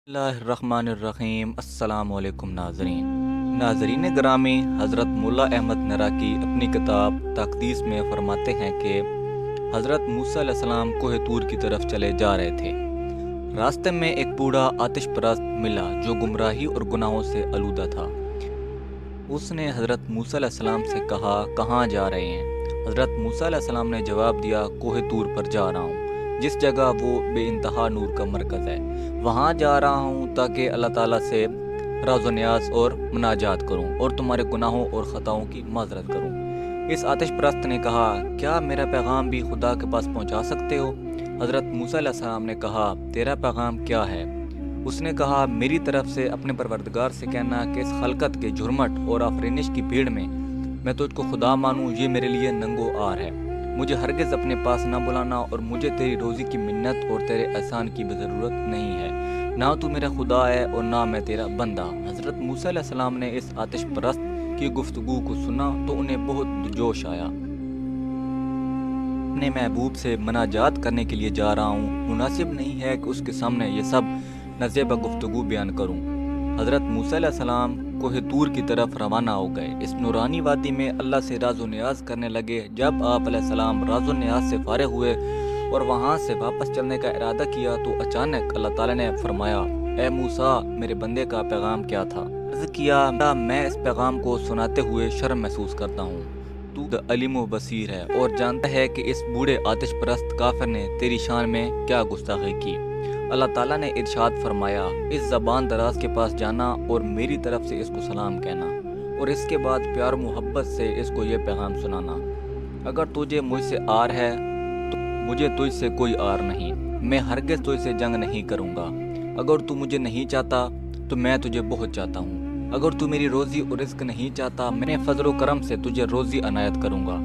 बिस्मिल्लाहिर्रहमानिर्रहीम। अस्सलाम वालेकुम नाज़रीन ग्रामी, हज़रत मुल्ला अहमद नराकी अपनी किताब तक़दीस में फ़रमाते हैं कि हज़रत मूसा अलैहिस्सलाम कोह तूर की तरफ चले जा रहे थे। रास्ते में एक बूढ़ा आतिश परस्त मिला जो गुमराही और गुनाहों से आलूदा था। उसने हज़रत मूसा अलैहिस्सलाम से कहा, कहाँ जा रहे हैं? हज़रत मूसा अलैहिस्सलाम ने जवाब दिया, कोह तूर पर जा रहा हूँ, जिस जगह वो बेइंतहा नूर का मरकज़ है। वहाँ जा रहा हूँ ताकि अल्लाह ताला से राज़ो न्याज़ और मुनाजात करूँ और तुम्हारे गुनाहों और ख़ताओं की माज़रत करूँ। इस आतिश परस्त ने कहा, क्या मेरा पैगाम भी खुदा के पास पहुँचा सकते हो? हज़रत मूसा अलैहिस्सलाम ने कहा, तेरा पैगाम क्या है? उसने कहा, मेरी तरफ से अपने परवरदिगार से कहना कि इस खलकत के झुरमट और आफरीनिश की भीड़ में मैं तुझको खुदा मानूँ, ये मेरे लिए नंगो आर है। मुझे हरगिज़ अपने पास ना बुलाना और मुझे तेरी रोज़ी की मिन्नत और तेरे एहसान की भी ज़रूरत नहीं है। ना तू मेरा खुदा है और ना मैं तेरा बंदा। हज़रत मूसा अलैहिस्सलाम ने इस आतिश परस्त की गुफ्तगू को सुना तो उन्हें बहुत जोश आया। अपने महबूब से मनाजात करने के लिए जा रहा हूँ, मुनासिब नहीं है कि उसके सामने ये सब नज़ेबा गुफ्तगू बयान करूँ। हज़रत मूसा अलैहिस्सलाम कोह तूर की तरफ रवाना हो गए। इस नूरानी वादी में अल्लाह से राज़ो न्याज़ करने लगे। जब आप अलैहिस्सलाम राज़ो न्याज़ से फारिग हुए और वहाँ से वापस चलने का इरादा किया तो अचानक अल्लाह ताला ने फरमाया, ए मूसा, मेरे बंदे का पैगाम क्या था? अर्ज़ किया, मैं इस पैगाम को सुनाते हुए शर्म महसूस करता हूँ। तू अलीम व बसीर है और जानता है कि इस बूढ़े आतिश परस्त काफिर ने तेरी शान में क्या गुस्ताखी की। अल्लाह ताला ने इरशाद फरमाया, इस ज़बान दराज के पास जाना और मेरी तरफ से इसको सलाम कहना और इसके बाद प्यार मोहब्बत से इसको ये पैगाम सुनाना। अगर तुझे मुझसे आर है तो मुझे तुझसे कोई आर नहीं। मैं हरगिज़ तुझसे जंग नहीं करूँगा। अगर तू मुझे नहीं चाहता तो मैं तुझे बहुत चाहता हूँ। अगर तू मेरी रोज़ी और रिज़्क नहीं चाहता, मैं फ़ज़ल व करम से तुझे रोज़ी अनायत करूँगा।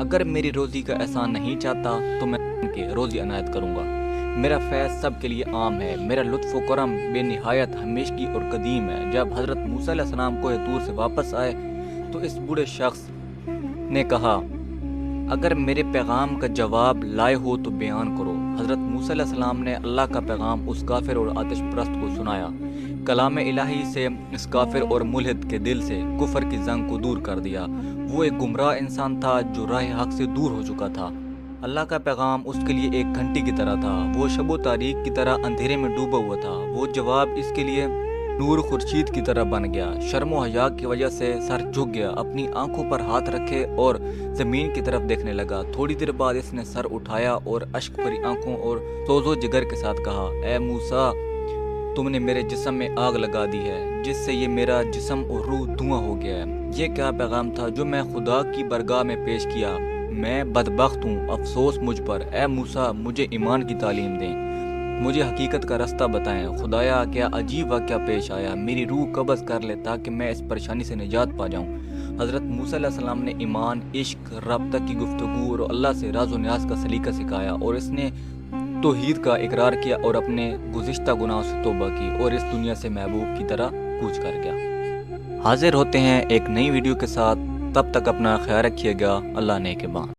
अगर मेरी रोज़ी का एहसान नहीं चाहता तो मैं उनके रोज़ी अनायत करूँगा। मेरा फैज़ सब के लिए आम है। मेरा लुत्फ़ व करम बेनिहायत हमेशगी और कदीम है। जब हज़रत मूसा अलैहिस्सलाम कोह तूर से वापस आए तो इस बूढ़े शख्स ने कहा, अगर मेरे पैगाम का जवाब लाए हो तो बयान करो। हज़रत मूसा अलैहिस्सलाम ने अल्लाह का पैगाम उस काफिर और आतिश परस्त को सुनाया। कलाम इलाही से इस काफिर और मुल्हिद के दिल से कुफर की जंग को दूर कर दिया। वो एक गुमराह इंसान था जो राह हक से दूर हो चुका था। अल्लाह का पैगाम उसके लिए एक घंटी की तरह था। वो शबो तारीख की तरह अंधेरे में डूबा हुआ था। वो जवाब इसके लिए नूर खुर्शीद की तरह बन गया। शर्म व हया की वजह से सर झुक गया, अपनी आंखों पर हाथ रखे और ज़मीन की तरफ देखने लगा। थोड़ी देर बाद इसने सर उठाया और अश्क भरी आंखों और सोजो जिगर के साथ कहा, ए मूसा, तुमने मेरे जिस्म में आग लगा दी है जिससे ये मेरा जिस्म और रूह धुआं हो गया है। ये क्या पैगाम था जो मैं खुदा की बरगाह में पेश किया? मैं बदबख्त हूँ, अफसोस मुझ पर। ए मूसा, मुझे ईमान की तालीम दें, मुझे हकीकत का रास्ता बताएं। खुदाया, क्या अजीब वाक़या पेश आया, मेरी रूह कब्ज़ कर ले ताकि मैं इस परेशानी से निजात पा जाऊँ। हज़रत मूसा अलैहिस्सलाम ने ईमान, इश्क, रब्ता की गुफ्तगू और अल्लाह से राज़ो न्याज़ का सलीका सिखाया और इसने तौहीद का इकरार किया और अपने गुज़िश्ता गुनाहों से तौबा की और इस दुनिया से महबूब की तरह कूच कर गया। हाजिर होते हैं एक नई वीडियो के साथ, तब तक अपना ख्याल रखिएगा। अल्लाह ने के बाद।